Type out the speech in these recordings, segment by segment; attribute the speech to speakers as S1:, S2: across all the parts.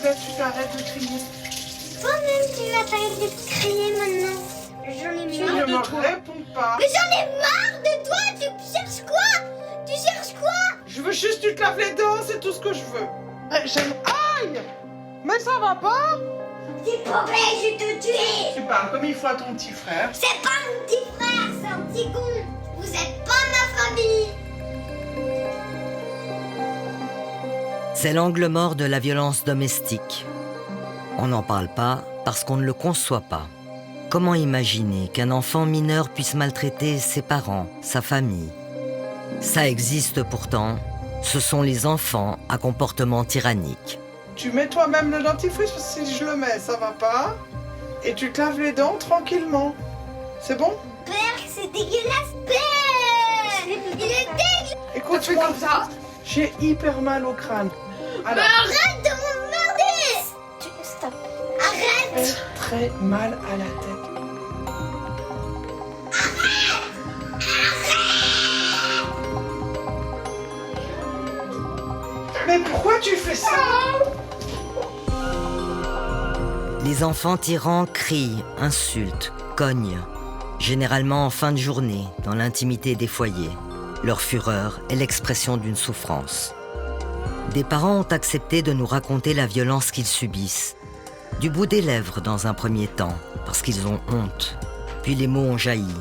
S1: plaît, tu t'arrêtes de crier.
S2: Toi-même, tu vas t'arrêter de crier maintenant. J'en ai
S1: Tu
S2: marre
S1: ne
S2: de
S1: me
S2: toi.
S1: réponds pas.
S2: Mais j'en ai marre de toi. Tu cherches quoi? Tu cherches quoi?
S1: Je veux juste que tu te laves les dents, c'est tout ce que je veux. J'aime... Aïe! Mais ça va pas?
S2: S'il te plaît, je vais te tuer.
S1: Tu parles comme il faut à ton petit frère.
S2: C'est pas mon petit frère, c'est un petit con. Vous êtes pas ma famille.
S3: C'est l'angle mort de la violence domestique. On n'en parle pas parce qu'on ne le conçoit pas. Comment imaginer qu'un enfant mineur puisse maltraiter ses parents, sa famille? Ça existe pourtant. Ce sont les enfants à comportement tyrannique.
S1: Tu mets toi-même le dentifrice parce que si je le mets, ça va pas. Et tu te laves les dents tranquillement. C'est bon?
S2: Père, c'est dégueulasse. Père, il est dégueulasse.
S1: Écoute,
S4: Tu fais comme ça?
S1: j'ai hyper mal au crâne. Alors,
S2: Arrête de m'emmerder. Stop. Arrête.
S1: j'ai très mal à la tête. Mais pourquoi tu fais ça?
S3: Les enfants tyrans crient, insultent, cognent. Généralement en fin de journée, dans l'intimité des foyers. Leur fureur est l'expression d'une souffrance. Des parents ont accepté de nous raconter la violence qu'ils subissent. Du bout des lèvres dans un premier temps, parce qu'ils ont honte. Puis les mots ont jailli.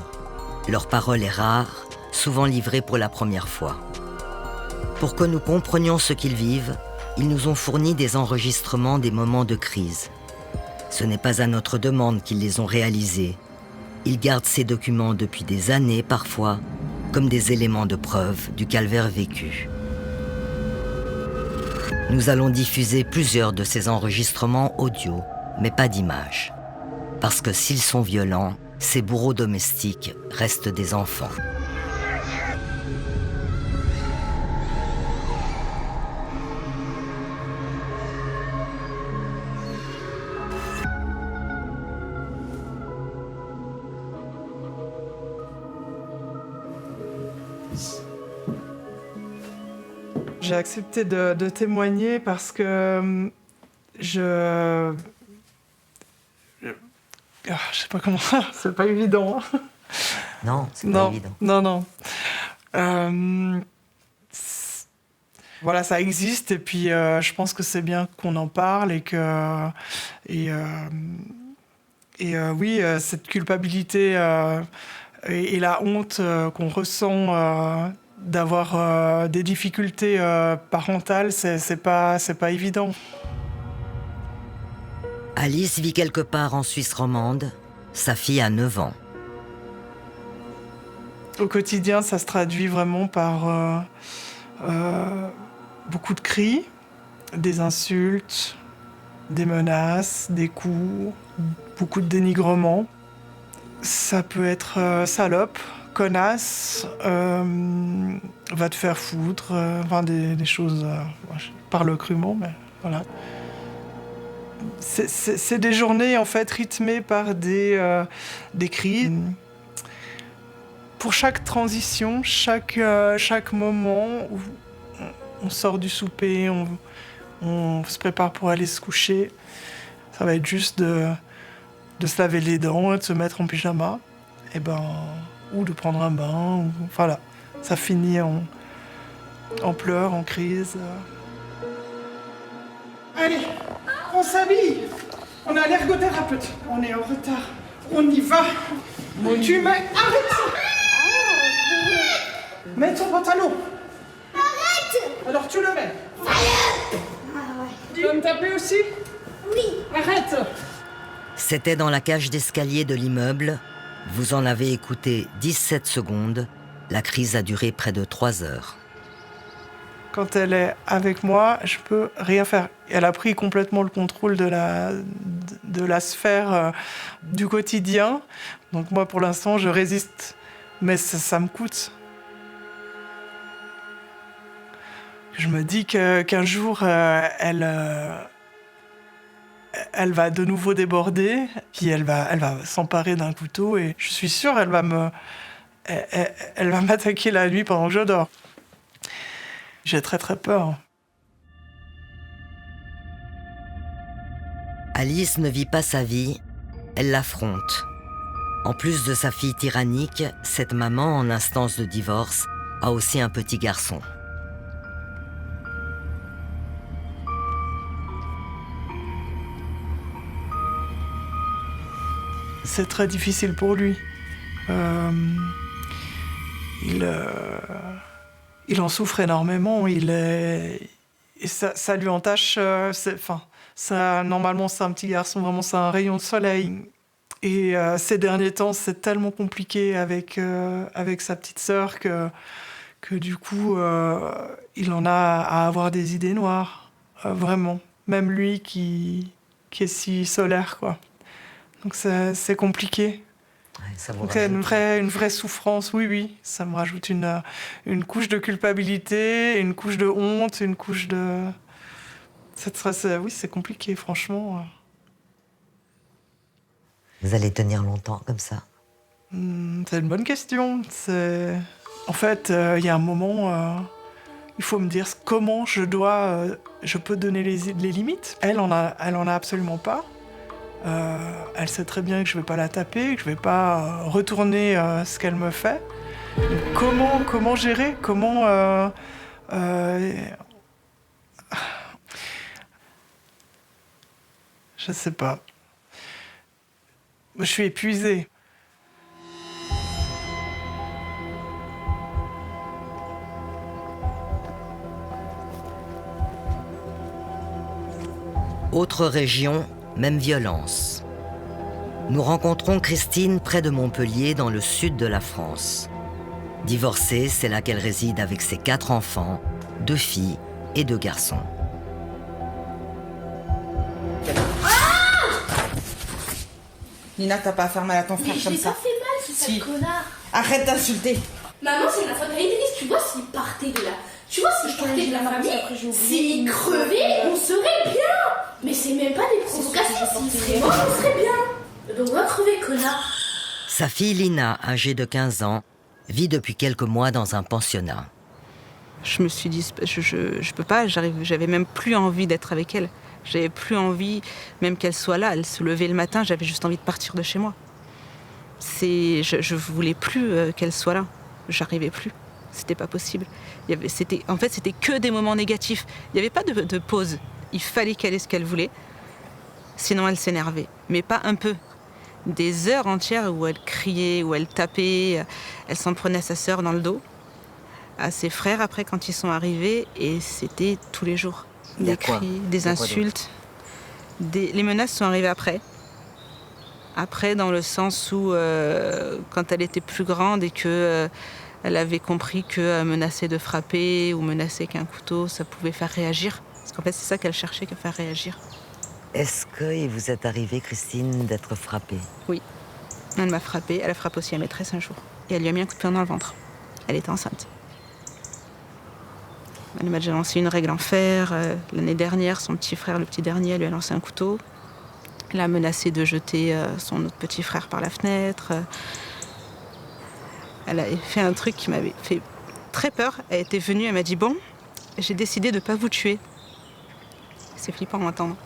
S3: Leur parole est rare, souvent livrée pour la première fois. Pour que nous comprenions ce qu'ils vivent, ils nous ont fourni des enregistrements des moments de crise. Ce n'est pas à notre demande qu'ils les ont réalisés. Ils gardent ces documents depuis des années parfois, comme des éléments de preuve du calvaire vécu. Nous allons diffuser plusieurs de ces enregistrements audio, mais pas d'images. Parce que s'ils sont violents, ces bourreaux domestiques restent des enfants.
S1: J'ai accepté de témoigner parce que je sais pas comment, c'est pas évident.
S3: Non, c'est pas évident.
S1: Non. Voilà, ça existe et puis je pense que c'est bien qu'on en parle et que oui, cette culpabilité et la honte qu'on ressent d'avoir des difficultés parentales, c'est pas évident.
S3: Alice vit quelque part en Suisse romande. Sa fille a 9 ans.
S1: Au quotidien, ça se traduit vraiment par beaucoup de cris, des insultes, des menaces, des coups, beaucoup de dénigrement. Ça peut être salope, connasse, va te faire foutre, enfin des choses, je parle crûment, mais voilà. C'est des journées en fait rythmées par des cris. Pour chaque transition, chaque moment où on sort du souper, on se prépare pour aller se coucher, ça va être juste de se laver les dents, de se mettre en pyjama, ou de prendre un bain, voilà. Ça finit en pleurs, en crise. Allez, on s'habille. On a l'ergothérapeute. On est en retard. On y va. Tu mets... Arrête. Mets ton pantalon.
S2: Arrête.
S1: Alors tu le mets.
S4: Tu vas me taper aussi?
S2: Oui.
S4: Arrête!
S3: C'était dans la cage d'escalier de l'immeuble. Vous en avez écouté 17 secondes. La crise a duré près de 3 heures.
S1: Quand elle est avec moi, je peux rien faire. Elle a pris complètement le contrôle de la sphère du quotidien. Donc moi, pour l'instant, je résiste. Mais ça me coûte. Je me dis qu'un jour, elle va de nouveau déborder, puis elle va s'emparer d'un couteau et je suis sûre elle va m'attaquer la nuit pendant que je dors. J'ai très très peur.
S3: Alice ne vit pas sa vie, elle l'affronte. En plus de sa fille tyrannique, cette maman en instance de divorce a aussi un petit garçon.
S1: C'est très difficile pour lui. Il en souffre énormément. Et ça lui entache. Normalement, c'est un petit garçon, vraiment, c'est un rayon de soleil. Et ces derniers temps, c'est tellement compliqué avec sa petite sœur que du coup, il en a à avoir des idées noires. Vraiment. Même lui qui est si solaire, quoi. Donc c'est compliqué.
S3: Ouais, ça vous
S1: Donc c'est
S3: rajoute.
S1: une vraie souffrance, oui. Ça me rajoute une couche de culpabilité, une couche de honte, une couche de... Oui, c'est compliqué, franchement.
S3: Vous allez tenir longtemps comme ça?
S1: C'est une bonne question. En fait, il y a un moment, il faut me dire comment je peux donner les limites. Elle en a absolument pas. Elle sait très bien que je vais pas la taper, que je vais pas retourner ce qu'elle me fait. Donc, comment gérer? Je sais pas. Je suis épuisée.
S3: Autre région, même violence. Nous rencontrons Christine près de Montpellier, dans le sud de la France. Divorcée, c'est là qu'elle réside avec ses 4 enfants, 2 filles et 2 garçons.
S5: Nina, t'as pas à faire mal à ton frère comme ça.
S2: Mais j'ai pas fait mal, ce sale connard.
S5: Arrête d'insulter.
S2: Maman, c'est la faute à Idriss. Tu vois, s'il partait de là, s'il partait de la famille, s'il crevait, on serait bien. Mais c'est même pas des provocations. S'il serait mort, on serait bien. Donc va crever, connard.
S3: Sa fille Lina, âgée de 15 ans, vit depuis quelques mois dans un pensionnat.
S6: Je me suis dit, je peux pas, j'avais même plus envie d'être avec elle. J'avais plus envie, même qu'elle soit là, elle se levait le matin, j'avais juste envie de partir de chez moi. Je voulais plus qu'elle soit là, j'arrivais plus, c'était pas possible. C'était que des moments négatifs, il n'y avait pas de pause, il fallait qu'elle ait ce qu'elle voulait, sinon elle s'énervait, mais pas un peu. Des heures entières où elle criait, où elle tapait, elle s'en prenait à sa sœur dans le dos, à ses frères après quand ils sont arrivés, et c'était tous les jours. Des cris, des insultes. Les menaces sont arrivées après. Après, dans le sens où, quand elle était plus grande et qu'elle avait compris que menacer de frapper ou menacer qu'un couteau, ça pouvait faire réagir. Parce qu'en fait, c'est ça qu'elle cherchait, qu'à faire réagir.
S3: Est-ce qu'il vous est arrivé, Christine, d'être frappée?
S6: Oui. Elle m'a frappée. Elle a frappé aussi la maîtresse un jour. Et elle lui a mis un coup de poing dans le ventre. Elle était enceinte. Elle m'a déjà lancé une règle en fer. L'année dernière, son petit frère, le petit dernier, lui a lancé un couteau. Elle a menacé de jeter son autre petit frère par la fenêtre. Elle a fait un truc qui m'avait fait très peur. Elle était venue, elle m'a dit « Bon, j'ai décidé de ne pas vous tuer. » C'est flippant à entendre.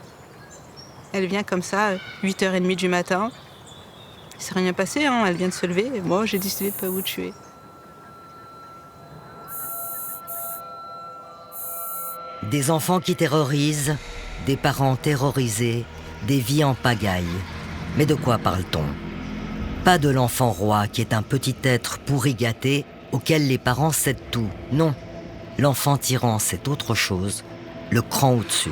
S6: Elle vient comme ça, 8h30 du matin. Il ne s'est rien passé, hein. Elle vient de se lever. Et moi, j'ai décidé de ne pas vous tuer.
S3: Des enfants qui terrorisent, des parents terrorisés, des vies en pagaille. Mais de quoi parle-t-on? Pas de l'enfant roi qui est un petit être pourri gâté auquel les parents cèdent tout. Non, l'enfant tyran, c'est autre chose, le cran au-dessus.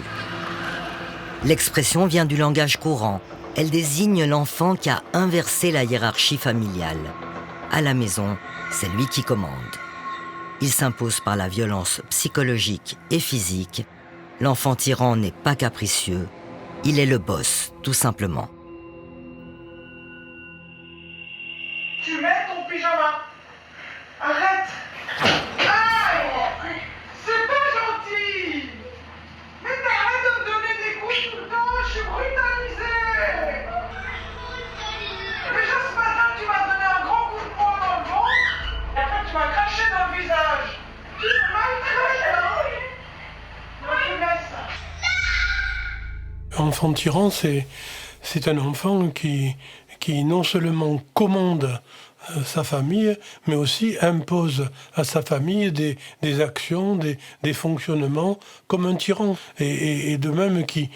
S3: L'expression vient du langage courant. Elle désigne l'enfant qui a inversé la hiérarchie familiale. À la maison, c'est lui qui commande. Il s'impose par la violence psychologique et physique. L'enfant tyran n'est pas capricieux. Il est le boss, tout simplement.
S4: Tu mets ton pyjama. Arrête. Aïe. C'est pas gentil. Mais t'arrêtes de me donner des coups tout le temps. Je suis brutalisée. Déjà ce matin, tu m'as donné un grand coup de poing dans le ventre. Et après, tu m'as craché dans le visage. Tu me maltraites, hein. Moi, je laisse.
S7: Enfant tyran, c'est un enfant qui non seulement commande sa famille, mais aussi impose à sa famille des actions, des fonctionnements comme un tyran. Et de même qui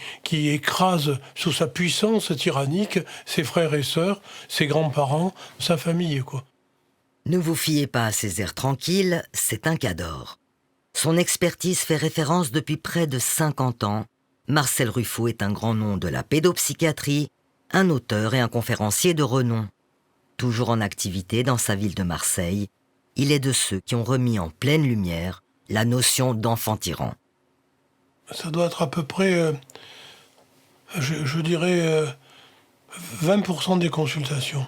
S7: écrase sous sa puissance tyrannique ses frères et sœurs, ses grands-parents, sa famille, quoi.
S3: Ne vous fiez pas à ses airs tranquilles, c'est un cador. Son expertise fait référence depuis près de 50 ans. Marcel Ruffo est un grand nom de la pédopsychiatrie, un auteur et un conférencier de renom. Toujours en activité dans sa ville de Marseille, il est de ceux qui ont remis en pleine lumière la notion d'enfant tyran.
S7: Ça doit être à peu près, je dirais, 20% des consultations.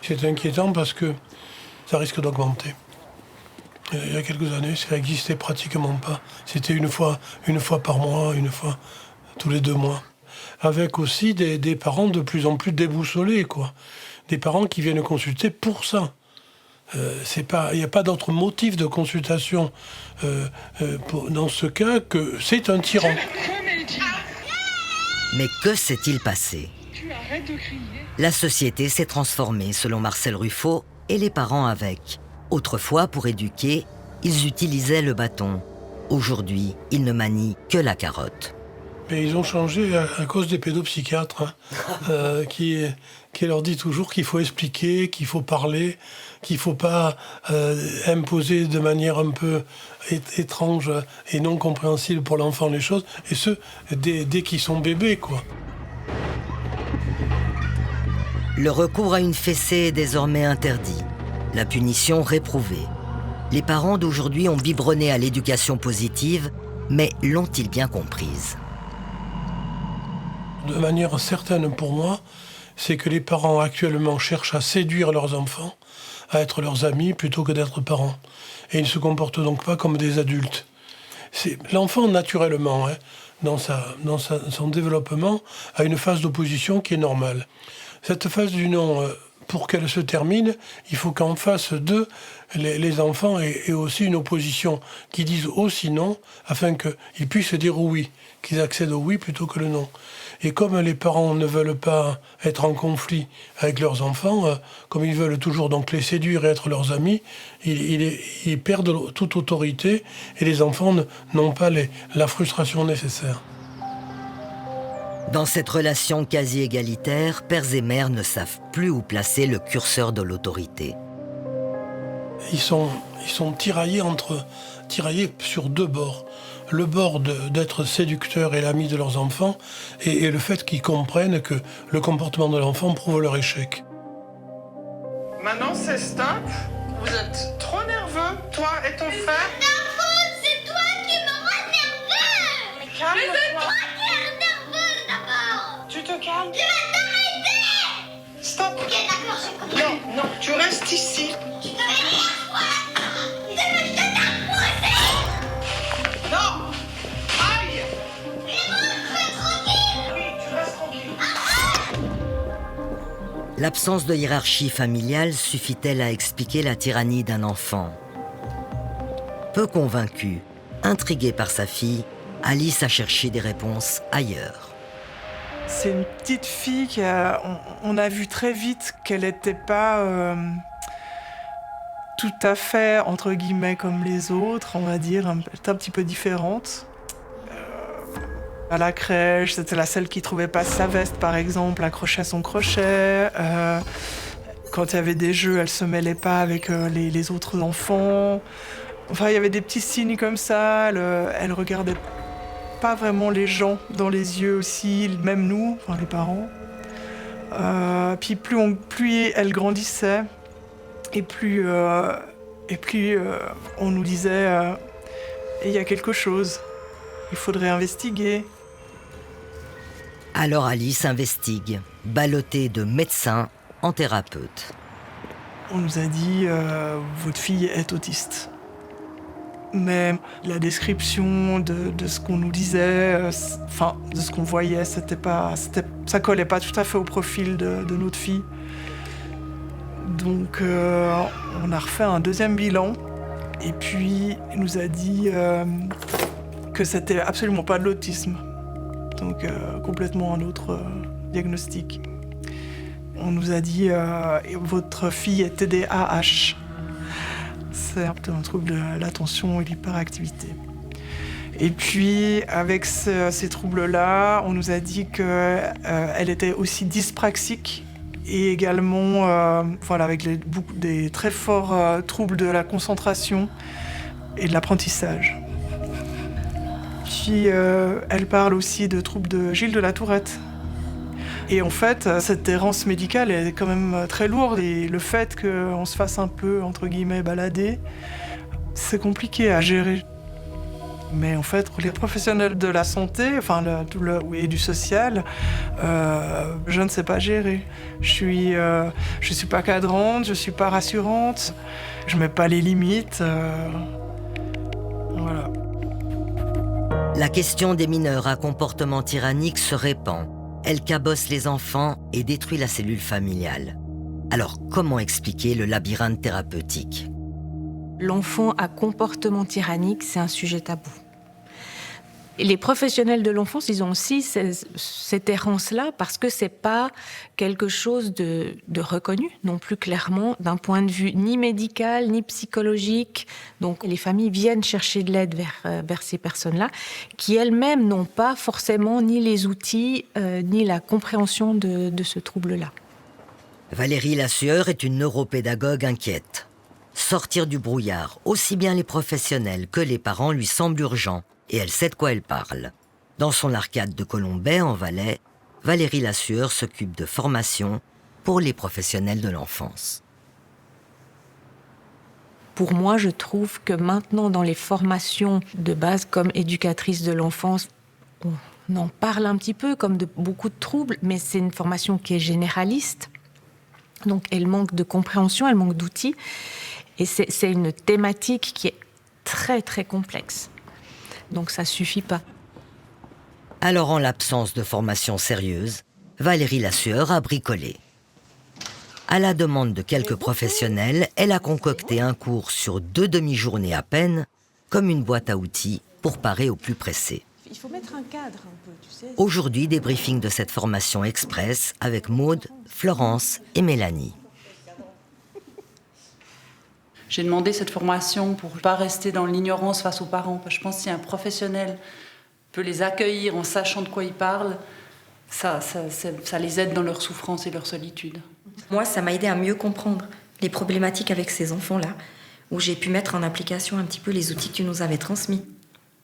S7: C'est inquiétant parce que ça risque d'augmenter. Il y a quelques années, ça n'existait pratiquement pas. C'était une fois par mois, une fois tous les 2 mois. Avec aussi des parents de plus en plus déboussolés, quoi. Des parents qui viennent consulter pour ça. Il n'y a pas d'autre motif de consultation dans ce cas que c'est un tyran.
S3: Mais que s'est-il passé ? La société s'est transformée selon Marcel Ruffo et les parents avec. Autrefois, pour éduquer, ils utilisaient le bâton. Aujourd'hui, ils ne manient que la carotte.
S7: Mais ils ont changé à cause des pédopsychiatres, qui leur dit toujours qu'il faut expliquer, qu'il faut parler, qu'il ne faut pas imposer de manière un peu étrange et non compréhensible pour l'enfant les choses, et ce, dès qu'ils sont bébés, quoi.
S3: Le recours à une fessée est désormais interdit. La punition réprouvée. Les parents d'aujourd'hui ont biberonné à l'éducation positive, mais l'ont-ils bien comprise ?
S7: De manière certaine pour moi, c'est que les parents actuellement cherchent à séduire leurs enfants, à être leurs amis plutôt que d'être parents. Et ils ne se comportent donc pas comme des adultes. L'enfant, naturellement, dans son développement, a une phase d'opposition qui est normale. Cette phase du non, pour qu'elle se termine, il faut qu'en face d'eux, les enfants aient aussi une opposition, qui disent aussi non, afin qu'ils puissent dire oui, qu'ils accèdent au oui plutôt que le non. Et comme les parents ne veulent pas être en conflit avec leurs enfants, comme ils veulent toujours donc les séduire et être leurs amis, ils perdent toute autorité et les enfants n'ont pas la frustration nécessaire.
S3: Dans cette relation quasi égalitaire, pères et mères ne savent plus où placer le curseur de l'autorité.
S7: Ils sont tiraillés sur 2 bords. Le bord d'être séducteur et l'ami de leurs enfants et le fait qu'ils comprennent que le comportement de l'enfant prouve leur échec.
S4: Maintenant, c'est stop. Vous êtes trop nerveux, toi et ton frère.
S2: C'est toi qui me rends nerveux.
S4: Mais calme-toi.
S2: C'est toi qui es nerveuse d'abord.
S4: Tu te calmes.
S2: Tu vas t'arrêter.
S4: Stop.
S2: Ok, d'accord, j'ai compris.
S4: Non, tu restes ici.
S2: Tu te réveilles à quoi? C'est le jeu d'imposer.
S4: Non. Aïe.
S2: Laisse-moi tranquille.
S4: Oui, tu restes tranquille.
S3: L'absence de hiérarchie familiale suffit-elle à expliquer la tyrannie d'un enfant ? Peu convaincue, intriguée par sa fille, Alice a cherché des réponses ailleurs.
S1: C'est une petite fille on a vu très vite qu'elle n'était pas tout à fait, entre guillemets, comme les autres, on va dire. Elle était un petit peu différente. À la crèche, c'était la seule qui trouvait pas sa veste, par exemple, accrochée à son crochet. Quand il y avait des jeux, elle se mêlait pas avec les autres enfants. Enfin, il y avait des petits signes comme ça. Elle regardait pas vraiment les gens dans les yeux aussi, même nous, enfin les parents. Puis plus elle grandissait, et plus on nous disait il y a quelque chose, il faudrait investiguer.
S3: Alors Alice investigue, ballottée de médecin en thérapeute.
S1: On nous a dit votre fille est autiste. Mais la description de ce qu'on nous disait, de ce qu'on voyait, ça collait pas tout à fait au profil de notre fille. Donc on a refait un 2e bilan et puis il nous a dit que c'était absolument pas de l'autisme. donc complètement un autre diagnostic. On nous a dit votre fille est TDAH. C'est un trouble de l'attention et de l'hyperactivité. Et puis, avec ces troubles-là, on nous a dit qu'elle était aussi dyspraxique et également avec des très forts troubles de la concentration et de l'apprentissage. Puis, elle parle aussi de troubles de Gilles de la Tourette. Et en fait, cette errance médicale est quand même très lourde. Et le fait qu'on se fasse un peu, entre guillemets, balader, c'est compliqué à gérer. Mais en fait, pour les professionnels de la santé, et du social, je ne sais pas gérer. Je suis pas cadrante, je suis pas rassurante, je mets pas les limites. Voilà.
S3: La question des mineurs à comportement tyrannique se répand. Elle cabosse les enfants et détruit la cellule familiale. Alors, comment expliquer le labyrinthe thérapeutique ?
S8: L'enfant à comportement tyrannique, c'est un sujet tabou. Et les professionnels de l'enfance, ils ont aussi cette errance-là parce que c'est pas quelque chose de reconnu, non plus clairement, d'un point de vue ni médical, ni psychologique. Donc les familles viennent chercher de l'aide vers ces personnes-là, qui elles-mêmes n'ont pas forcément ni les outils, ni la compréhension de ce trouble-là.
S3: Valérie Lassueur est une neuropédagogue inquiète. Sortir du brouillard, aussi bien les professionnels que les parents, lui semble urgent. Et elle sait de quoi elle parle. Dans son arcade de Colombey, en Valais, Valérie Lassueur s'occupe de formation pour les professionnels de l'enfance.
S8: Pour moi, je trouve que maintenant, dans les formations de base comme éducatrice de l'enfance, on en parle un petit peu comme de beaucoup de troubles, mais c'est une formation qui est généraliste. Donc, elle manque de compréhension, elle manque d'outils. Et c'est une thématique qui est très, très complexe. Donc ça suffit pas.
S3: Alors, en l'absence de formation sérieuse, Valérie Lassueur a bricolé. À la demande de quelques professionnels, elle a concocté un cours sur 2 demi-journées à peine, comme une boîte à outils pour parer au plus pressé.
S8: Il faut mettre un cadre un peu, tu sais.
S3: Aujourd'hui, débriefing de cette formation express avec Maude, Florence et Mélanie.
S9: J'ai demandé cette formation pour ne pas rester dans l'ignorance face aux parents. Je pense que si un professionnel peut les accueillir en sachant de quoi ils parlent, ça les aide dans leur souffrance et leur solitude.
S10: Moi, ça m'a aidé à mieux comprendre les problématiques avec ces enfants-là, où j'ai pu mettre en application un petit peu les outils que tu nous avais transmis.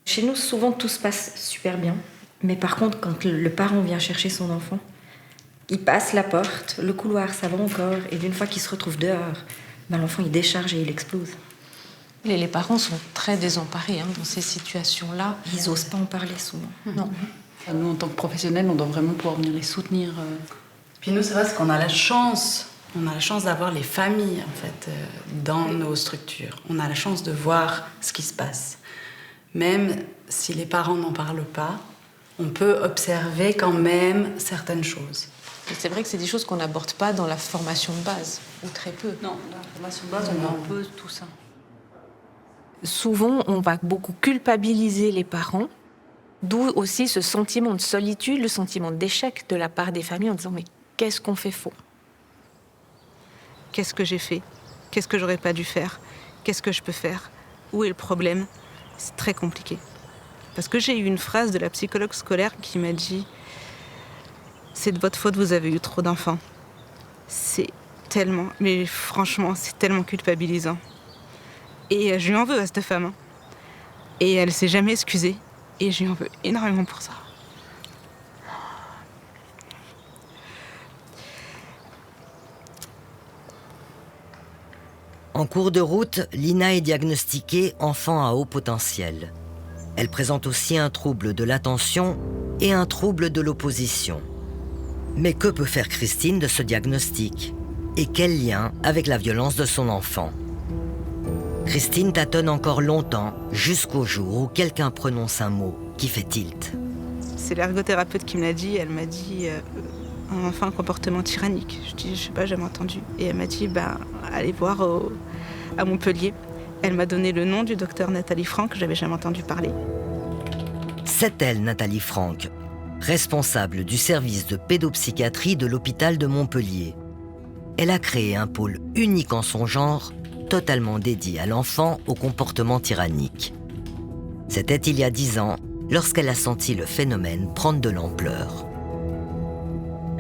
S10: Chez nous, souvent, tout se passe super bien. Mais par contre, quand le parent vient chercher son enfant, il passe la porte, le couloir, ça va encore, et d'une fois qu'il se retrouve dehors, l'enfant, il décharge et il explose.
S8: Les parents sont très désemparés dans ces situations-là.
S10: Ils n'osent pas en parler souvent.
S8: Non.
S9: Nous, en tant que professionnels, on doit vraiment pouvoir venir les soutenir. Puis nous, c'est parce qu'on a la chance. On a la chance d'avoir les familles, en fait, dans nos structures. On a la chance de voir ce qui se passe. Même si les parents n'en parlent pas, on peut observer quand même certaines choses.
S8: C'est vrai que c'est des choses qu'on n'aborde pas dans la formation de base, ou très peu.
S9: Non, dans la formation de base, on a un peu tout ça.
S8: Souvent, on va beaucoup culpabiliser les parents, d'où aussi ce sentiment de solitude, le sentiment d'échec de la part des familles en disant « mais qu'est-ce qu'on fait faux ?»
S6: Qu'est-ce que j'ai fait ? Qu'est-ce que j'aurais pas dû faire ? Qu'est-ce que je peux faire ? Où est le problème ? C'est très compliqué. Parce que j'ai eu une phrase de la psychologue scolaire qui m'a dit « c'est de votre faute, vous avez eu trop d'enfants ». C'est tellement, mais franchement, c'est tellement culpabilisant. Et je lui en veux à cette femme. Et elle s'est jamais excusée. Et je lui en veux énormément pour ça.
S3: En cours de route, Lina est diagnostiquée enfant à haut potentiel. Elle présente aussi un trouble de l'attention et un trouble de l'opposition. Mais que peut faire Christine de ce diagnostic ? Et quel lien avec la violence de son enfant ? Christine tâtonne encore longtemps, jusqu'au jour où quelqu'un prononce un mot qui fait tilt.
S6: C'est l'ergothérapeute qui me l'a dit. Elle m'a dit un enfant à comportement tyrannique. Je dis, je sais pas, j'ai jamais entendu. Et elle m'a dit, allez voir à Montpellier. Elle m'a donné le nom du docteur Nathalie Franck, que j'avais jamais entendu parler.
S3: C'est elle, Nathalie Franck. responsable du service de pédopsychiatrie de l'hôpital de Montpellier. Elle a créé un pôle unique en son genre, totalement dédié à l'enfant au comportement tyrannique. C'était il y a 10 ans, lorsqu'elle a senti le phénomène prendre de l'ampleur.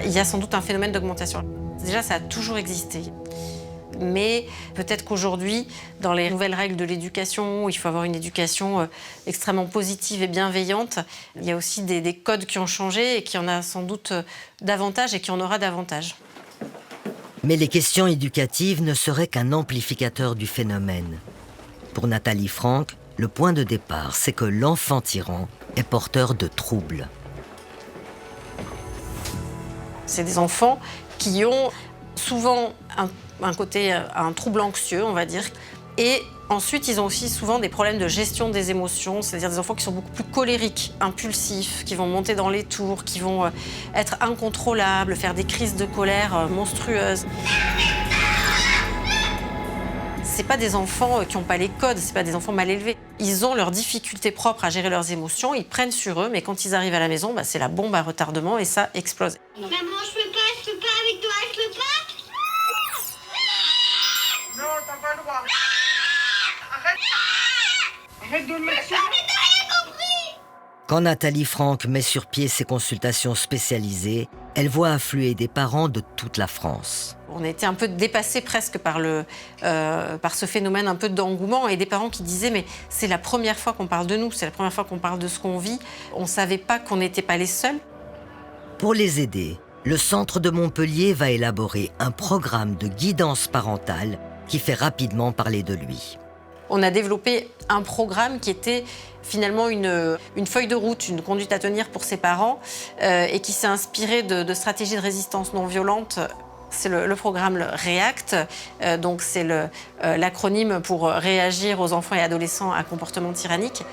S11: Il y a sans doute un phénomène d'augmentation. Déjà, ça a toujours existé. Mais peut-être qu'aujourd'hui, dans les nouvelles règles de l'éducation, où il faut avoir une éducation extrêmement positive et bienveillante, il y a aussi des codes qui ont changé et qu'il y en a sans doute davantage et qu'il y en aura davantage.
S3: Mais les questions éducatives ne seraient qu'un amplificateur du phénomène. Pour Nathalie Franck, le point de départ, c'est que l'enfant tyran est porteur de troubles.
S11: C'est des enfants qui ont souvent un trouble anxieux, on va dire. Et ensuite, ils ont aussi souvent des problèmes de gestion des émotions, c'est-à-dire des enfants qui sont beaucoup plus colériques, impulsifs, qui vont monter dans les tours, qui vont être incontrôlables, faire des crises de colère monstrueuses. C'est pas des enfants qui n'ont pas les codes, c'est pas des enfants mal élevés. Ils ont leurs difficultés propres à gérer leurs émotions, ils prennent sur eux, mais quand ils arrivent à la maison, c'est la bombe à retardement et ça explose.
S4: Maman, je peux pas avec toi, je peux pas. Non, t'as pas le droit. Arrête de le mettre. Mais t'as rien compris.
S3: Quand Nathalie Franck met sur pied ses consultations spécialisées, elle voit affluer des parents de toute la France.
S11: On a été un peu dépassés presque par ce phénomène un peu d'engouement et des parents qui disaient mais c'est la première fois qu'on parle de nous, c'est la première fois qu'on parle de ce qu'on vit. On ne savait pas qu'on n'était pas les seuls.
S3: Pour les aider, le centre de Montpellier va élaborer un programme de guidance parentale qui fait rapidement parler de lui.
S11: On a développé un programme qui était finalement une feuille de route, une conduite à tenir pour ses parents et qui s'est inspiré de stratégies de résistance non violente. C'est le programme le REACT, donc c'est l'acronyme pour réagir aux enfants et adolescents à comportement tyrannique.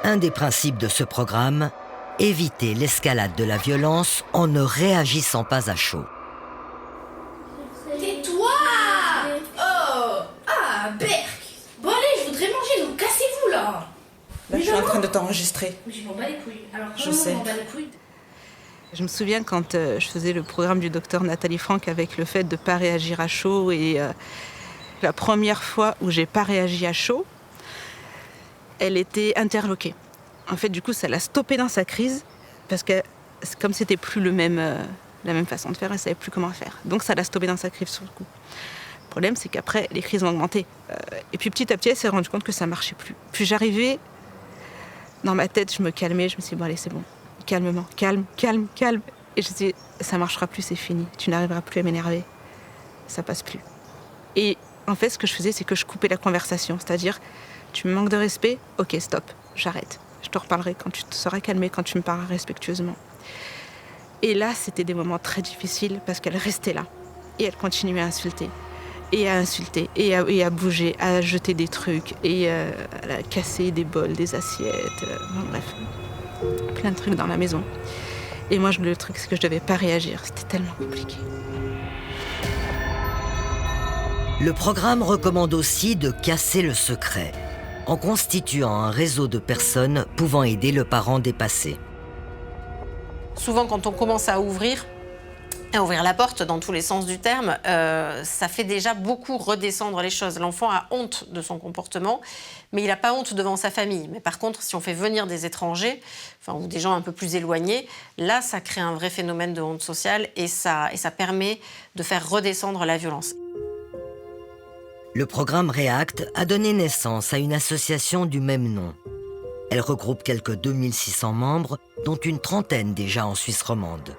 S3: Un des principes de ce programme, éviter l'escalade de la violence en ne réagissant pas à chaud.
S2: Tais-toi! Oh! Ah, Berk! Bon allez, je voudrais manger, donc cassez-vous là!
S5: Là, je suis en train de t'enregistrer.
S2: Mais je m'en bats les couilles. Alors,
S5: Je sais.
S2: je m'en bats les couilles.
S6: Je me souviens quand je faisais le programme du docteur Nathalie Franck avec le fait de ne pas réagir à chaud et la première fois où j'ai pas réagi à chaud, elle était interloquée. En fait, du coup, ça l'a stoppée dans sa crise parce que comme c'était plus la même façon de faire, elle savait plus comment faire. Donc ça l'a stoppée dans sa crise sur le coup. Le problème, c'est qu'après, les crises ont augmenté. Et puis petit à petit, elle s'est rendue compte que ça marchait plus. Puis j'arrivais, dans ma tête, je me calmais, je me suis dit, bon allez, c'est bon. Calmement, calme. Et je disais, ça marchera plus, c'est fini. Tu n'arriveras plus à m'énerver. Ça passe plus. Et en fait, ce que je faisais, c'est que je coupais la conversation. C'est-à-dire, tu me manques de respect, ok, stop, j'arrête. Je te reparlerai quand tu te seras calmé, quand tu me parleras respectueusement. Et là, c'était des moments très difficiles parce qu'elle restait là. Et elle continuait à insulter. Et à insulter, et à bouger, à jeter des trucs, et à casser des bols, des assiettes, bref. Plein de trucs dans la maison. Et moi, le truc, c'est que je devais pas réagir. C'était tellement compliqué.
S3: Le programme recommande aussi de casser le secret, en constituant un réseau de personnes pouvant aider le parent dépassé.
S11: Souvent, quand on commence à ouvrir la porte dans tous les sens du terme, ça fait déjà beaucoup redescendre les choses. L'enfant a honte de son comportement, mais il n'a pas honte devant sa famille. Mais par contre, si on fait venir des étrangers, ou des gens un peu plus éloignés, là, ça crée un vrai phénomène de honte sociale et ça permet de faire redescendre la violence.
S3: Le programme REACT a donné naissance à une association du même nom. Elle regroupe quelques 2600 membres, dont une trentaine déjà en Suisse romande.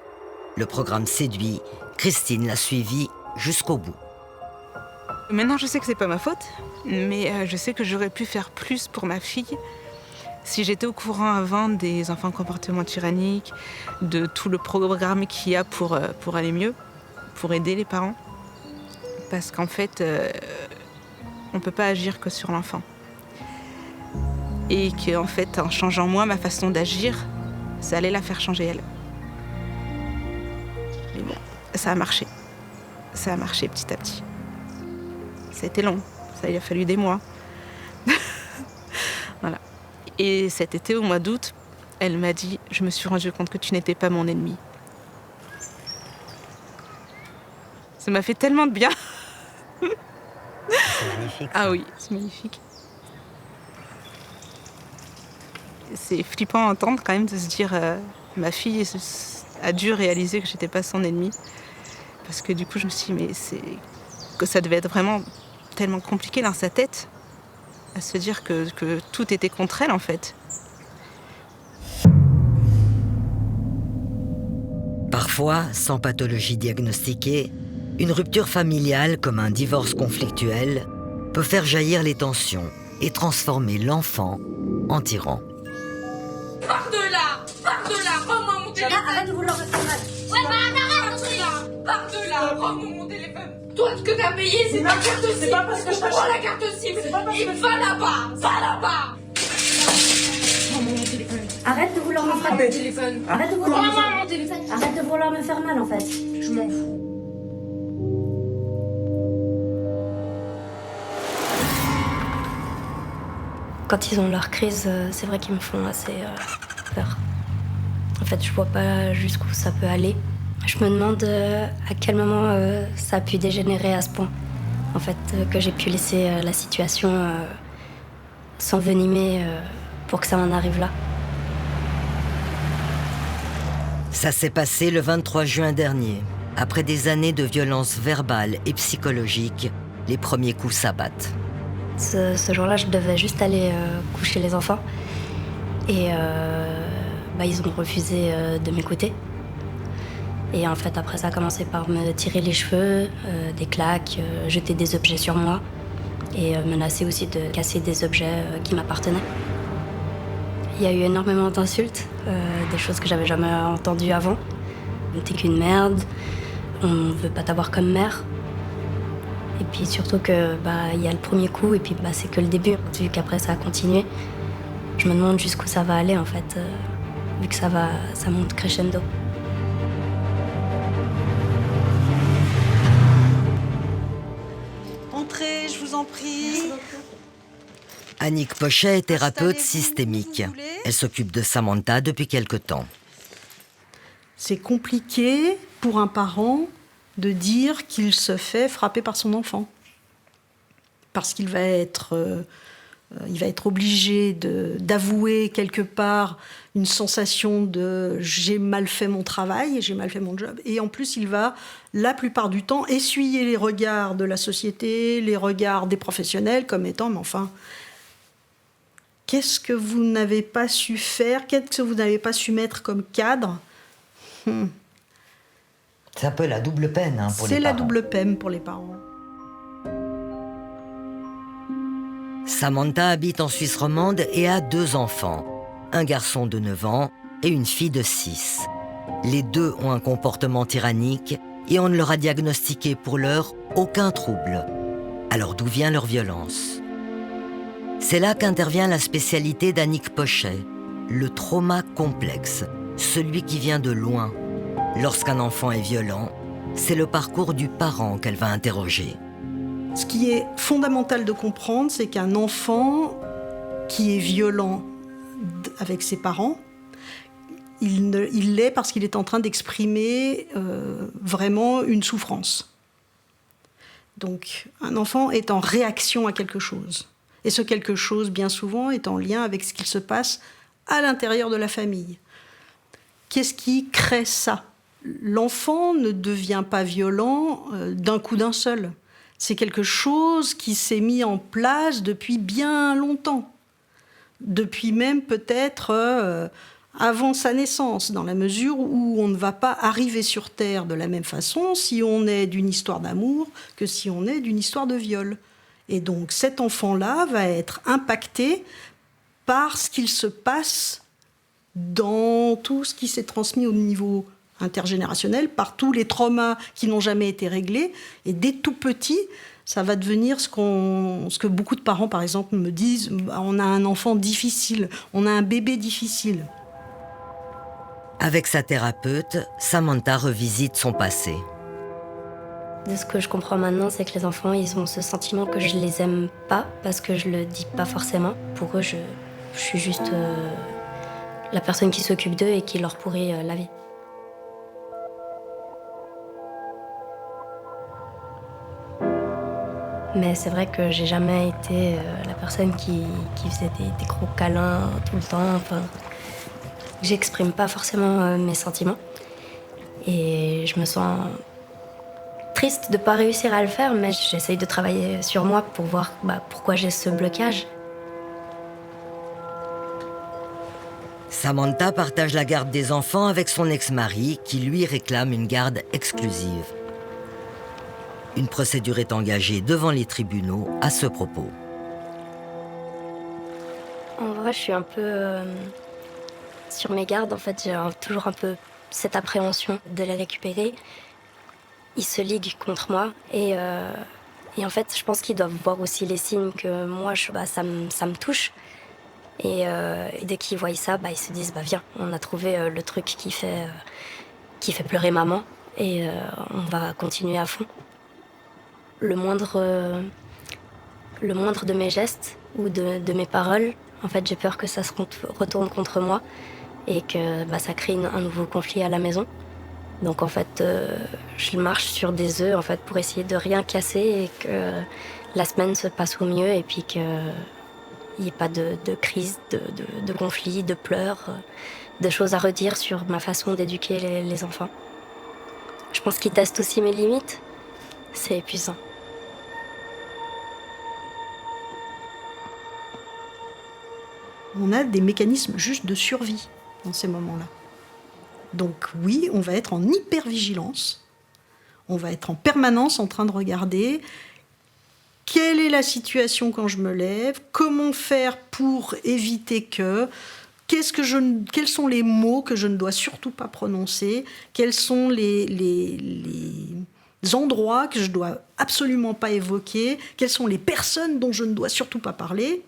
S3: Le programme séduit, Christine l'a suivi jusqu'au bout.
S6: Maintenant, je sais que c'est pas ma faute, mais je sais que j'aurais pu faire plus pour ma fille si j'étais au courant avant des enfants comportement tyrannique, de tout le programme qu'il y a pour aller mieux, pour aider les parents. Parce qu'en fait, on peut pas agir que sur l'enfant. Et qu'en fait, en changeant moi ma façon d'agir, ça allait la faire changer elle. Mais bon, ça a marché. Ça a marché petit à petit. Ça a été long. Ça il a fallu des mois. Voilà. Et cet été, au mois d'août, elle m'a dit « Je me suis rendu compte que tu n'étais pas mon ennemi ». Ça m'a fait tellement de bien.
S3: C'est magnifique.
S6: Ah oui, c'est magnifique. C'est flippant à entendre quand même de se dire ma fille a dû réaliser que j'étais pas son ennemie. Parce que du coup, je me suis dit, mais que ça devait être vraiment tellement compliqué dans sa tête à se dire que tout était contre elle en fait.
S3: Parfois, sans pathologie diagnostiquée, une rupture familiale comme un divorce conflictuel peut faire jaillir les tensions et transformer l'enfant en tyran.
S2: Pars de là, rends-moi mon téléphone. Arrête de vouloir me faire mal. Ouais, bah arrête, pars de là, rends-moi mon téléphone. Toi, ce que t'as payé, c'est ma carte SIM. C'est pas parce que je prends la carte SIM. Va là-bas. Rends-moi mon téléphone.
S12: Arrête de vouloir me faire
S2: mal. Téléphone.
S12: Arrête de vouloir me faire mal en fait.
S2: Je m'en fous.
S12: Quand ils ont leur crise, c'est vrai qu'ils me font assez peur. En fait, je vois pas jusqu'où ça peut aller. Je me demande à quel moment ça a pu dégénérer à ce point. En fait, que j'ai pu laisser la situation s'envenimer pour que ça en arrive là.
S3: Ça s'est passé le 23 juin dernier. Après des années de violences verbales et psychologiques, les premiers coups s'abattent.
S12: Ce jour-là, je devais juste aller coucher les enfants. Et ils ont refusé de m'écouter. Et en fait, après, ça a commencé par me tirer les cheveux, des claques, jeter des objets sur moi. Et menacer aussi de casser des objets qui m'appartenaient. Il y a eu énormément d'insultes, des choses que j'avais jamais entendues avant. T'es qu'une merde, on veut pas t'avoir comme mère. Et puis surtout que il y a le premier coup et puis c'est que le début. Vu qu'après ça a continué, je me demande jusqu'où ça va aller en fait, vu que ça monte crescendo.
S13: Entrez, je vous en prie.
S3: Annick Pochet est thérapeute systémique. Elle s'occupe de Samantha depuis quelque temps.
S13: C'est compliqué pour un parent de dire qu'il se fait frapper par son enfant. Parce qu'il va être obligé d'avouer quelque part une sensation de « j'ai mal fait mon travail, j'ai mal fait mon job ». Et en plus, il va, la plupart du temps, essuyer les regards de la société, les regards des professionnels, comme étant « mais enfin, qu'est-ce que vous n'avez pas su faire? Qu'est-ce que vous n'avez pas su mettre comme cadre ?»
S3: C'est un peu la double peine pour les parents.
S13: C'est la double peine pour les parents.
S3: Samantha habite en Suisse romande et a 2 enfants. Un garçon de 9 ans et une fille de 6. Les 2 ont un comportement tyrannique et on ne leur a diagnostiqué pour l'heure aucun trouble. Alors d'où vient leur violence? C'est là qu'intervient la spécialité d'Annick Pochet, le trauma complexe, celui qui vient de loin. Lorsqu'un enfant est violent, c'est le parcours du parent qu'elle va interroger.
S13: Ce qui est fondamental de comprendre, c'est qu'un enfant qui est violent avec ses parents, il l'est parce qu'il est en train d'exprimer vraiment une souffrance. Donc, un enfant est en réaction à quelque chose. Et ce quelque chose, bien souvent, est en lien avec ce qu'il se passe à l'intérieur de la famille. Qu'est-ce qui crée ça ? L'enfant ne devient pas violent d'un coup d'un seul. C'est quelque chose qui s'est mis en place depuis bien longtemps. Depuis même peut-être avant sa naissance, dans la mesure où on ne va pas arriver sur Terre de la même façon si on est d'une histoire d'amour que si on est d'une histoire de viol. Et donc cet enfant-là va être impacté par ce qu'il se passe dans tout ce qui s'est transmis au niveau intergénérationnel, par tous les traumas qui n'ont jamais été réglés. Et dès tout petit, ça va devenir ce que beaucoup de parents, par exemple, me disent, on a un enfant difficile, on a un bébé difficile.
S3: Avec sa thérapeute, Samantha revisite son passé.
S12: De ce que je comprends maintenant, c'est que les enfants, ils ont ce sentiment que je les aime pas, parce que je le dis pas forcément. Pour eux, je suis juste la personne qui s'occupe d'eux et qui leur pourrit la vie. Mais c'est vrai que j'ai jamais été la personne qui faisait des gros câlins tout le temps. Enfin, j'exprime pas forcément mes sentiments. Et je me sens triste de ne pas réussir à le faire, mais j'essaye de travailler sur moi pour voir pourquoi j'ai ce blocage.
S3: Samantha partage la garde des enfants avec son ex-mari qui lui réclame une garde exclusive. Une procédure est engagée devant les tribunaux à ce propos.
S12: En vrai, je suis un peu sur mes gardes. En fait, j'ai toujours un peu cette appréhension de les récupérer. Ils se liguent contre moi et en fait, je pense qu'ils doivent voir aussi les signes que moi, ça me touche. Et dès qu'ils voient ça, ils se disent viens, on a trouvé le truc qui fait pleurer maman et on va continuer à fond. Le moindre de mes gestes ou de mes paroles, en fait, j'ai peur que ça se retourne contre moi et que ça crée un nouveau conflit à la maison. Donc en fait, je marche sur des œufs en fait, pour essayer de rien casser et que la semaine se passe au mieux et puis qu'il n'y ait pas de crise, de conflit, de pleurs, de choses à redire sur ma façon d'éduquer les enfants. Je pense qu'ils testent aussi mes limites. C'est épuisant.
S13: On a des mécanismes juste de survie dans ces moments-là. Donc oui, on va être en hypervigilance. On va être en permanence en train de regarder quelle est la situation quand je me lève, comment faire pour éviter que... Quels sont les mots que je ne dois surtout pas prononcer? Quels sont les endroits que je ne dois absolument pas évoquer? Quelles sont les personnes dont je ne dois surtout pas parler?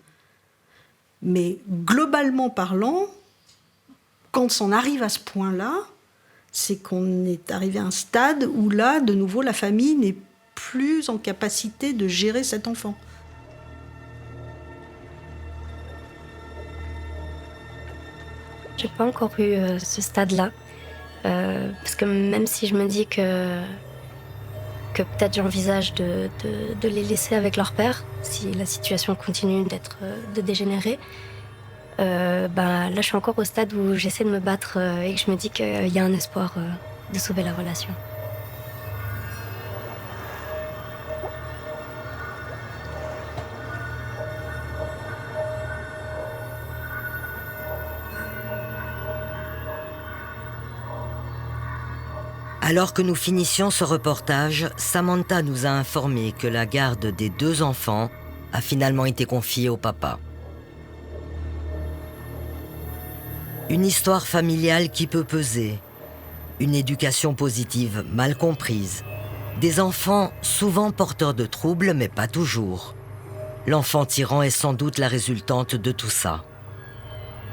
S13: Mais globalement parlant, quand on arrive à ce point-là, c'est qu'on est arrivé à un stade où là, de nouveau, la famille n'est plus en capacité de gérer cet enfant.
S12: J'ai pas encore eu ce stade-là, parce que même si je me dis que peut-être j'envisage de les laisser avec leur père, si la situation continue de dégénérer, là je suis encore au stade où j'essaie de me battre et que je me dis qu'il y a un espoir de sauver la relation.
S3: Alors que nous finissions ce reportage, Samantha nous a informé que la garde des 2 enfants a finalement été confiée au papa. Une histoire familiale qui peut peser, une éducation positive mal comprise, des enfants souvent porteurs de troubles mais pas toujours. L'enfant tyran est sans doute la résultante de tout ça.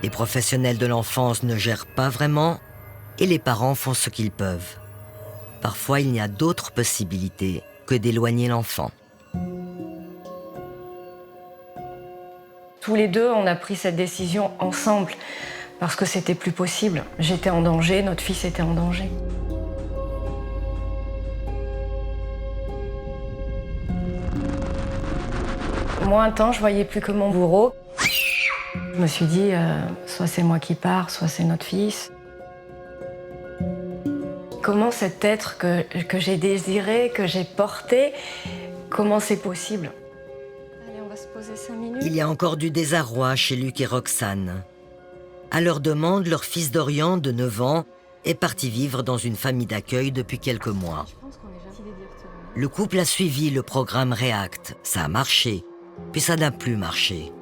S3: Les professionnels de l'enfance ne gèrent pas vraiment et les parents font ce qu'ils peuvent. Parfois, il n'y a d'autres possibilités que d'éloigner l'enfant.
S14: Tous les deux, on a pris cette décision ensemble parce que c'était plus possible. J'étais en danger, notre fils était en danger. Moi, un temps, je voyais plus que mon bourreau. Je me suis dit, soit c'est moi qui pars, soit c'est notre fils. Comment cet être que j'ai désiré, que j'ai porté, comment c'est possible?
S12: Allez, on va se poser 5 minutes.
S3: Il y a encore du désarroi chez Luc et Roxane. À leur demande, leur fils Dorian, de 9 ans, est parti vivre dans une famille d'accueil depuis quelques mois. Le couple a suivi le programme REACT. Ça a marché, puis ça n'a plus marché.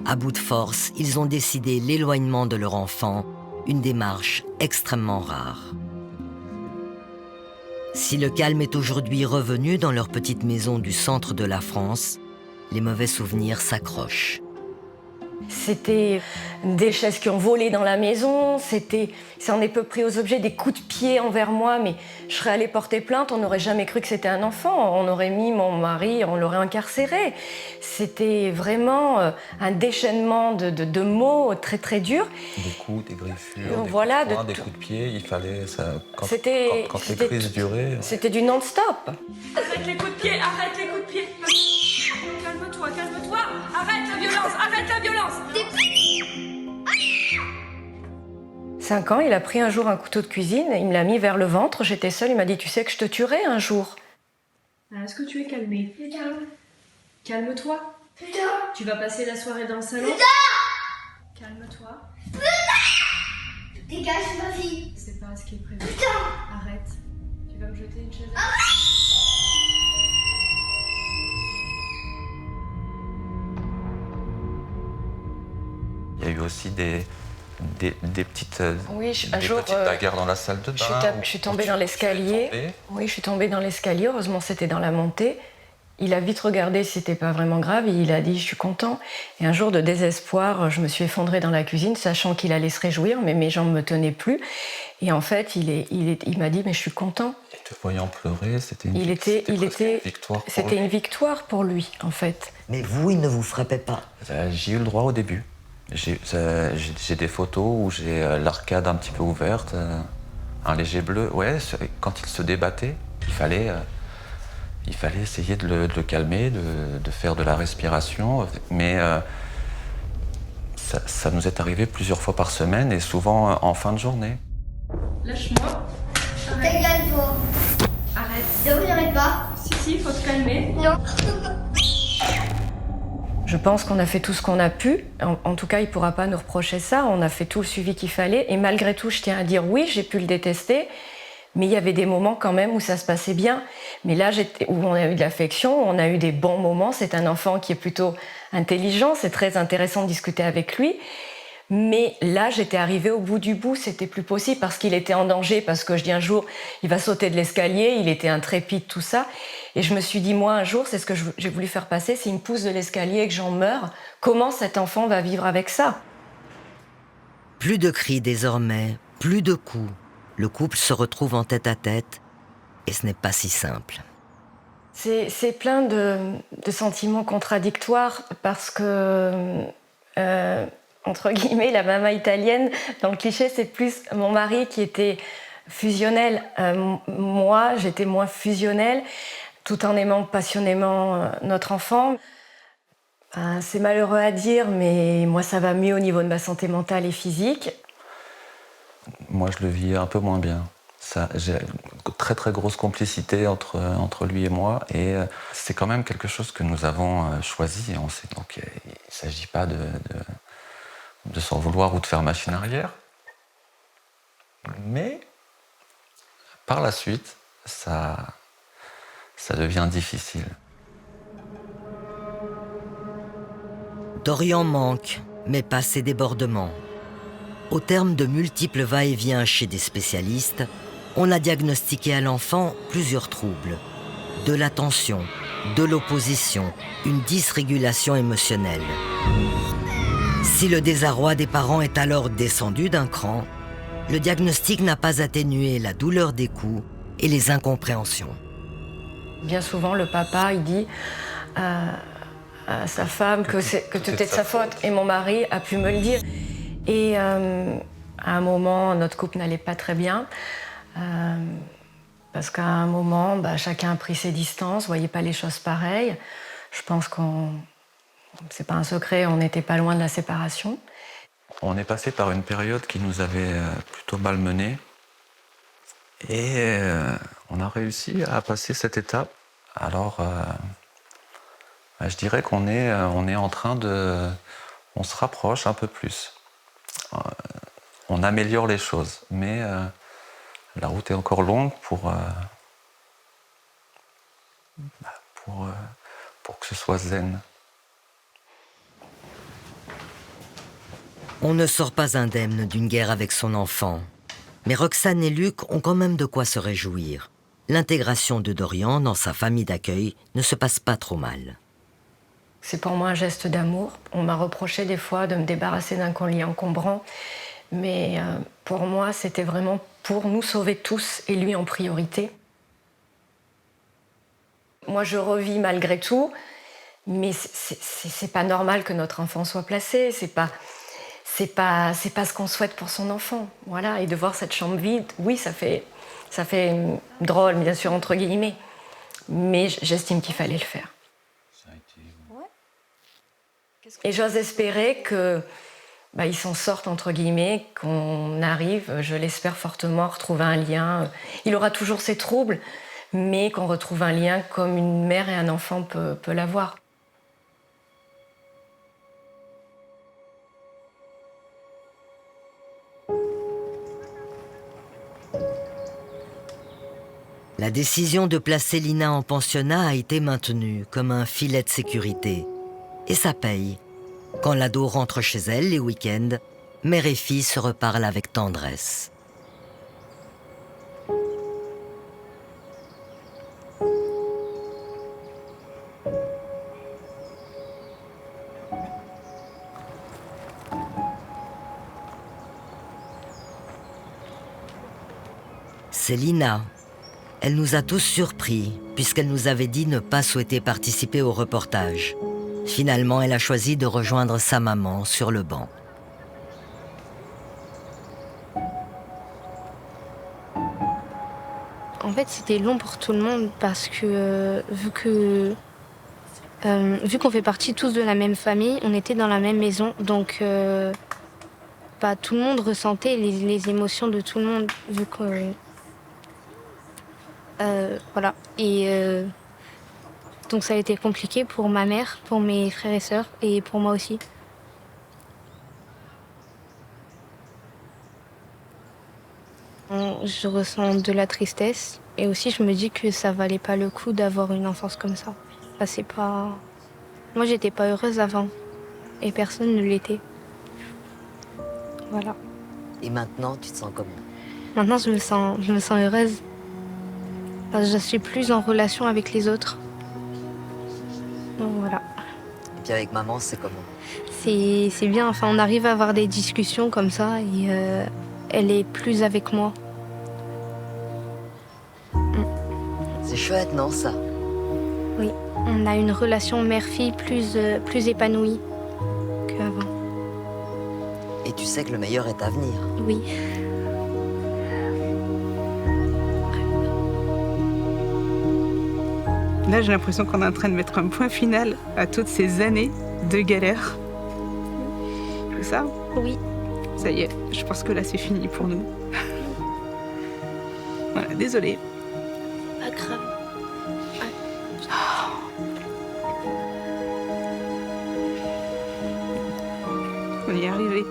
S3: À bout de force, ils ont décidé l'éloignement de leur enfant, une démarche extrêmement rare. Si le calme est aujourd'hui revenu dans leur petite maison du centre de la France, les mauvais souvenirs s'accrochent.
S14: C'était des chaises qui ont volé dans la maison, ça en est peu pris aux objets, des coups de pied envers moi, mais je serais allée porter plainte, on n'aurait jamais cru que c'était un enfant, on aurait mis mon mari, on l'aurait incarcéré. C'était vraiment un déchaînement de mots très très durs.
S15: Des coups, des griffures,
S14: voilà,
S15: des coups de pied, il fallait ça. Quand les crises duraient.
S14: C'était du non-stop.
S16: Arrête les coups de pied, arrête les coups de pied. Calme-toi, calme-toi. Arrête la violence, arrête la violence.
S14: 5 ans, il a pris un jour un couteau de cuisine, il me l'a mis vers le ventre, j'étais seule, il m'a dit « Tu sais que je te tuerai un jour ».
S16: Est-ce que tu es calmée? Calme. Calme-toi. Putain. Tu vas passer la soirée dans le salon. Putain. Calme-toi. Putain. Dégage ma fille. C'est pas ce qui est prévu. Putain. Arrête. Tu vas me jeter une chaise.
S15: Il y a eu aussi des petites,
S14: un jour,
S15: petites bagarres dans la salle de bain.
S14: Je suis tombée dans l'escalier. Oui, je suis tombée dans l'escalier. Heureusement, c'était dans la montée. Il a vite regardé si c'était pas vraiment grave et il a dit « Je suis content ». Et un jour de désespoir, je me suis effondrée dans la cuisine, sachant qu'il allait se réjouir, mais mes jambes me tenaient plus. Et en fait, il m'a dit « Mais je suis content ». Et
S15: te voyant pleurer, c'était une victoire.
S14: C'était une victoire pour lui, en fait.
S3: Mais vous, il ne vous frappait pas?
S15: J'ai eu le droit au début. J'ai des photos où j'ai l'arcade un petit peu ouverte, un léger bleu. Ouais, quand il se débattait, il fallait essayer de le calmer, de faire de la respiration. Mais ça nous est arrivé plusieurs fois par semaine et souvent en fin de journée.
S16: Lâche-moi.
S2: Calme-toi.
S16: Arrête.
S2: Non, n'arrête pas.
S16: Si, faut te calmer.
S2: Non.
S14: Je pense qu'on a fait tout ce qu'on a pu. En tout cas, il ne pourra pas nous reprocher ça. On a fait tout le suivi qu'il fallait. Et malgré tout, je tiens à dire oui, j'ai pu le détester. Mais il y avait des moments quand même où ça se passait bien. Mais là, où on a eu de l'affection, on a eu des bons moments. C'est un enfant qui est plutôt intelligent. C'est très intéressant de discuter avec lui. Mais là, j'étais arrivée au bout du bout. C'était plus possible parce qu'il était en danger. Parce que je dis un jour, il va sauter de l'escalier. Il était intrépide, tout ça. Et je me suis dit, moi, un jour, c'est ce que j'ai voulu faire passer. S'il me pousse de l'escalier et que j'en meurs, comment cet enfant va vivre avec ça?
S3: Plus de cris désormais, plus de coups. Le couple se retrouve en tête-à-tête et ce n'est pas si simple.
S14: C'est plein de sentiments contradictoires parce que, entre guillemets, la maman italienne, dans le cliché, c'est plus mon mari qui était fusionnel. Moi, j'étais moins fusionnelle, tout en aimant passionnément notre enfant. C'est malheureux à dire, mais moi, ça va mieux au niveau de ma santé mentale et physique.
S15: Moi, je le vis un peu moins bien. J'ai une très très grosse complicité entre lui et moi, et c'est quand même quelque chose que nous avons choisi. Et on sait donc il ne s'agit pas de s'en vouloir ou de faire machine arrière. Mais par la suite, ça devient difficile.
S3: Dorian manque, mais pas ses débordements. Au terme de multiples va-et-vient chez des spécialistes, on a diagnostiqué à l'enfant plusieurs troubles. De l'attention, de l'opposition, une dysrégulation émotionnelle. Si le désarroi des parents est alors descendu d'un cran, le diagnostic n'a pas atténué la douleur des coups et les incompréhensions.
S14: Bien souvent, le papa, il dit à sa femme que tout est de sa faute. Et mon mari a pu me le dire. Et à un moment, notre couple n'allait pas très bien. Parce qu'à un moment, chacun a pris ses distances, ne voyait pas les choses pareilles. Je pense c'est pas un secret, on n'était pas loin de la séparation.
S15: On est passé par une période qui nous avait plutôt malmenés. Et on a réussi à passer cette étape. Alors, je dirais qu'on est en train de... On se rapproche un peu plus. On améliore les choses, mais la route est encore longue pour que ce soit zen.
S3: On ne sort pas indemne d'une guerre avec son enfant. Mais Roxane et Luc ont quand même de quoi se réjouir. L'intégration de Dorian dans sa famille d'accueil ne se passe pas trop mal.
S14: C'est pour moi un geste d'amour. On m'a reproché des fois de me débarrasser d'un collier encombrant, mais pour moi, c'était vraiment pour nous sauver tous et lui en priorité. Moi, je revis malgré tout, mais c'est pas normal que notre enfant soit placé. C'est pas ce qu'on souhaite pour son enfant. Voilà. Et de voir cette chambre vide, oui, ça fait drôle, bien sûr, entre guillemets. Mais j'estime qu'il fallait le faire. Et j'ose espérer que ils s'en sortent, entre guillemets, qu'on arrive, je l'espère fortement, à retrouver un lien. Il aura toujours ses troubles, mais qu'on retrouve un lien comme une mère et un enfant peut l'avoir.
S3: La décision de placer Lina en pensionnat a été maintenue comme un filet de sécurité. Et ça paye. Quand l'ado rentre chez elle les week-ends, mère et fille se reparlent avec tendresse. C'est Lina. Elle nous a tous surpris, puisqu'elle nous avait dit ne pas souhaiter participer au reportage. Finalement, elle a choisi de rejoindre sa maman sur le banc.
S12: En fait, c'était long pour tout le monde parce que vu qu'on fait partie tous de la même famille, on était dans la même maison, donc tout le monde ressentait les émotions de tout le monde, vu que voilà. Et donc ça a été compliqué pour ma mère, pour mes frères et sœurs et pour moi aussi. Je ressens de la tristesse et aussi je me dis que ça valait pas le coup d'avoir une enfance comme ça. C'est pas... Moi j'étais pas heureuse avant et personne ne l'était. Voilà.
S3: Et maintenant, tu te sens comment?
S12: Maintenant je me sens heureuse. Parce que je suis plus en relation avec les autres. Donc voilà.
S3: Et puis avec maman, c'est comment?
S12: C'est bien, enfin on arrive à avoir des discussions comme ça et elle est plus avec moi.
S3: C'est chouette, non, ça?
S12: Oui, on a une relation mère-fille plus épanouie qu'avant.
S3: Et tu sais que le meilleur est à venir.
S12: Oui.
S6: Là, j'ai l'impression qu'on est en train de mettre un point final à toutes ces années de galère. C'est ça?
S12: Oui.
S6: Ça y est, je pense que là, c'est fini pour nous. Voilà, désolée.
S12: Pas grave.
S6: On y est arrivé.